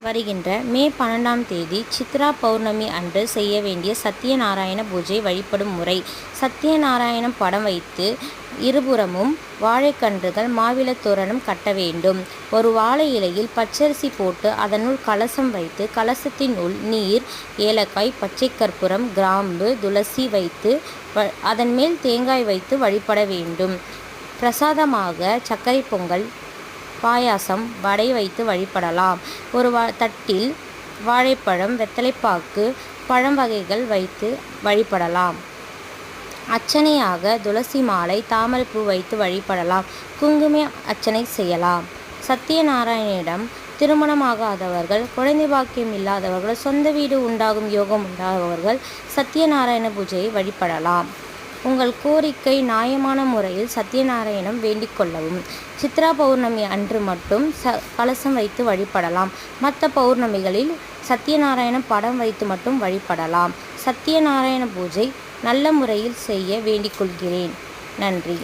வருகின்ற மே 12ஆம் தேதி சித்ரா பௌர்ணமி அன்று செய்ய வேண்டிய சத்யநாராயண பூஜை வழிபடும் முறை. சத்யநாராயணம் படம் வைத்து இருபுறமும் வாழைக்கன்றுகள் மாவிளத் தோரணம் கட்ட வேண்டும். ஒரு வாழை இலையில் பச்சரிசி போட்டு அதனுள் கலசம் வைத்து கலசத்தின் உள் நீர், ஏலக்காய், பச்சை கற்பூரம், கிராம்பு, துளசி வைத்து அதன் மேல் தேங்காய் வைத்து வழிபட வேண்டும். பிரசாதமாக சர்க்கரை பொங்கல், பாயாசம், வடை வைத்து வழிபடலாம். ஒரு தட்டில் வாழைப்பழம், வெத்தலைப்பாக்கு, பழம் வகைகள் வைத்து வழிபடலாம். அர்ச்சனையாக துளசி மாலை, தாமரைப்பூ வைத்து வழிபடலாம். குங்கும அர்ச்சனை செய்யலாம். சத்யநாராயணனிடம் திருமணமாகாதவர்கள், குழந்தை பாக்கியம் இல்லாதவர்கள், சொந்த வீடு உண்டாகும் யோகம் உண்டாதவர்கள் சத்யநாராயண பூஜையை வழிபடலாம். உங்கள் கோரிக்கை நியாயமான முறையில் சத்யநாராயணம் வேண்டிக் கொள்ளவும். சித்ரா பௌர்ணமி அன்று மட்டும் கலசம் வைத்து வழிபடலாம். மற்ற பௌர்ணமிகளில் சத்யநாராயணம் படம் வைத்து மட்டும் வழிபடலாம். சத்யநாராயண பூஜை நல்ல முறையில் செய்ய வேண்டிக் கொள்கிறேன். நன்றி.